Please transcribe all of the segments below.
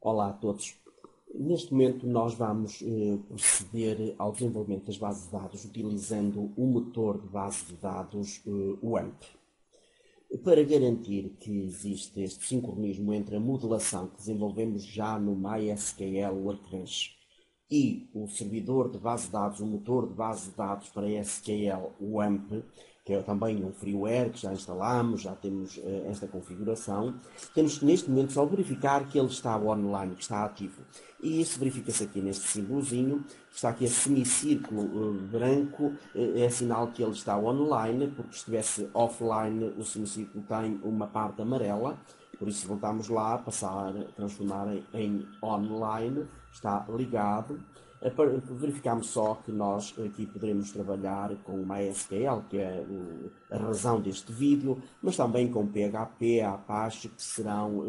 Olá a todos. Neste momento nós vamos proceder ao desenvolvimento das bases de dados utilizando o motor de base de dados WAMP. Para garantir que existe este sincronismo entre a modelação que desenvolvemos já no MySQL Workbench e o servidor de base de dados, o motor de base de dados para SQL WAMP, que é também um freeware que já instalamos, já temos esta configuração, temos que neste momento só verificar que ele está online, que está ativo. E isso verifica-se aqui neste símbolozinho, que está aqui a semicírculo branco, é sinal que ele está online, porque se estivesse offline o semicírculo tem uma parte amarela, por isso voltamos lá, transformar em online, está ligado. Verificamos só que nós aqui poderemos trabalhar com o MySQL, que é a razão deste vídeo, mas também com PHP, Apache, que serão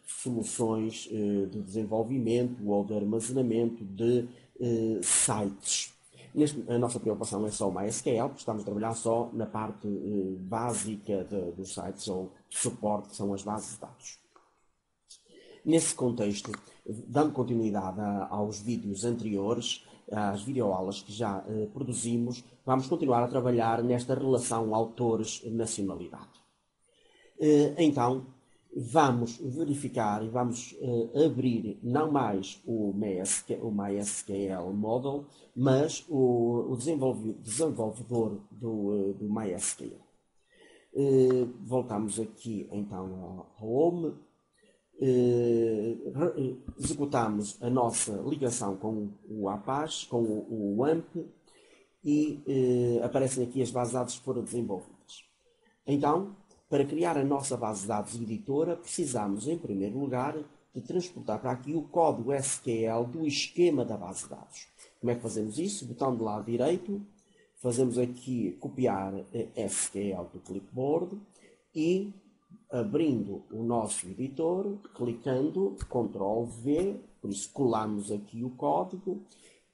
soluções de desenvolvimento ou de armazenamento de sites. A nossa preocupação é só o MySQL, porque estamos a trabalhar só na parte básica dos sites ou de suporte, que são as bases de dados. Nesse contexto, dando continuidade aos vídeos anteriores, às videoaulas que já produzimos, vamos continuar a trabalhar nesta relação autores-nacionalidade. Então, vamos verificar e vamos abrir não mais o MySQL Model, mas o desenvolvedor do MySQL. Voltamos aqui então ao Home. Executamos a nossa ligação com o Apache, com o WAMP e aparecem aqui as bases de dados que foram desenvolvidas. Então, para criar a nossa base de dados editora, precisamos, em primeiro lugar, de transportar para aqui o código SQL do esquema da base de dados. Como é que fazemos isso? Botão do lado direito, fazemos aqui copiar SQL do clipboard e abrindo o nosso editor, clicando, Ctrl V, por isso colamos aqui o código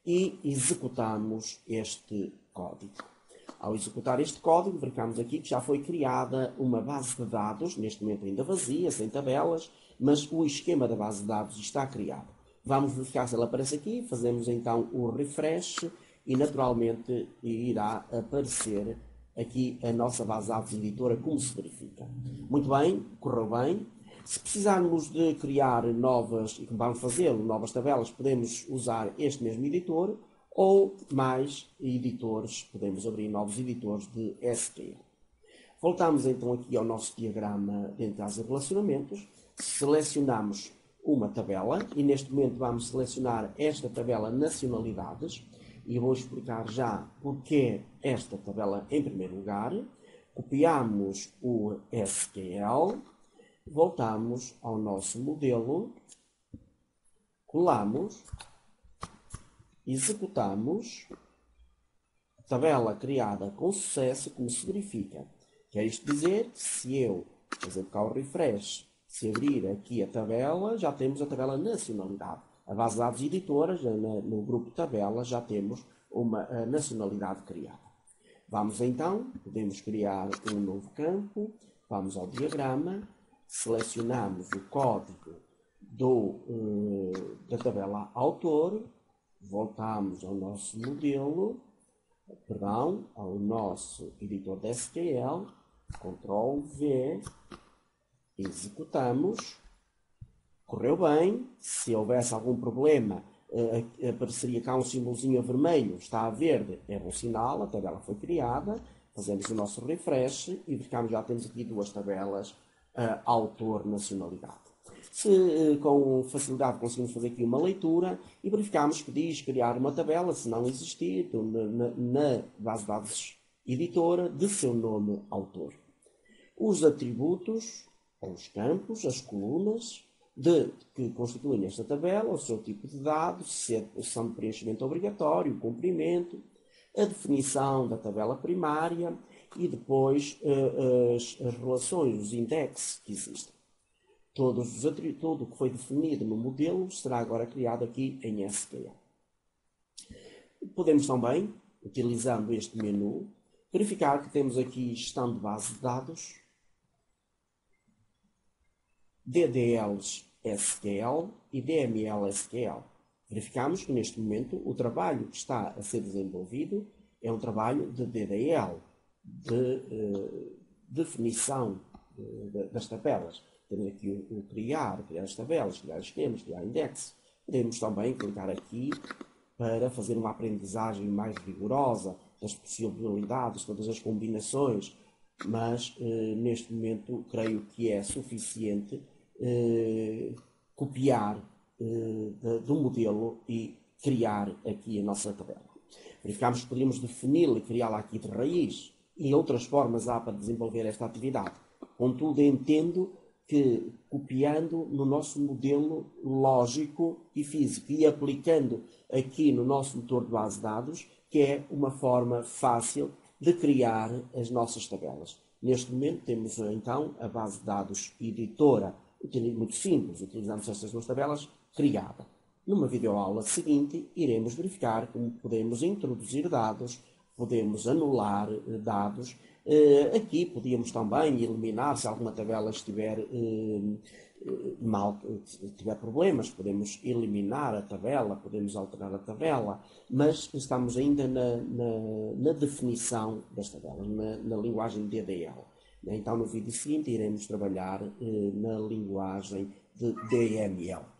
e executamos este código. Ao executar este código, verificamos aqui que já foi criada uma base de dados, neste momento ainda vazia, sem tabelas, mas o esquema da base de dados está criado. Vamos verificar se ela aparece aqui, fazemos então o refresh e naturalmente irá aparecer aqui a nossa base de dados editora, como se verifica. Muito bem, correu bem. Se precisarmos de criar novas, e como vamos fazê-lo, novas tabelas, podemos usar este mesmo editor, ou mais editores, podemos abrir novos editores de SQL. Voltamos então aqui ao nosso diagrama de entradas e relacionamentos, selecionamos uma tabela, e neste momento vamos selecionar esta tabela nacionalidades, e vou explicar já porque esta tabela em primeiro lugar. Copiamos o SQL, voltamos ao nosso modelo, colamos, executamos, tabela criada com sucesso, como se verifica. Quer isto dizer que se eu fazer cá o refresh, se abrir aqui a tabela, já temos a tabela nacionalidade. A base de dados editora, no grupo tabela, já temos uma nacionalidade criada. Vamos então, podemos criar um novo campo, vamos ao diagrama, selecionamos o código da tabela autor, voltamos ao nosso modelo, ao nosso editor de SQL, Ctrl V, executamos. Correu bem. Se houvesse algum problema, apareceria cá um símbolozinho vermelho, está a verde, é bom sinal, a tabela foi criada. Fazemos o nosso refresh e verificamos, já temos aqui duas tabelas, autor, nacionalidade. Se com facilidade conseguimos fazer aqui uma leitura e verificamos que diz criar uma tabela, se não existir, na base de dados editora, de seu nome autor. Os atributos, ou os campos, as colunas, que constituem esta tabela, o seu tipo de dados, se são de preenchimento obrigatório, comprimento, a definição da tabela primária e depois as relações, os indexes que existem. Tudo o que foi definido no modelo será agora criado aqui em SQL. Podemos também, utilizando este menu, verificar que temos aqui gestão de base de dados, DDLs SQL e DML SQL. Verificamos que neste momento o trabalho que está a ser desenvolvido é um trabalho de DDL, de definição das tabelas. Temos aqui o criar as tabelas, criar esquemas, criar index. Podemos também clicar aqui para fazer uma aprendizagem mais rigorosa das possibilidades, todas as combinações, mas neste momento creio que é suficiente copiar do modelo e criar aqui a nossa tabela. Verificamos que poderíamos defini-la e criá-la aqui de raiz e outras formas há para desenvolver esta atividade. Contudo, entendo que copiando no nosso modelo lógico e físico e aplicando aqui no nosso motor de base de dados, que é uma forma fácil de criar as nossas tabelas. Neste momento temos então a base de dados editora, muito simples, utilizamos estas duas tabelas, criada. Numa videoaula seguinte, iremos verificar como podemos introduzir dados, podemos anular dados. Aqui podíamos também eliminar, se alguma tabela estiver tiver problemas, podemos eliminar a tabela, podemos alterar a tabela, mas estamos ainda na definição das tabelas, na linguagem DDL. Então, no vídeo seguinte, iremos trabalhar na linguagem de DML.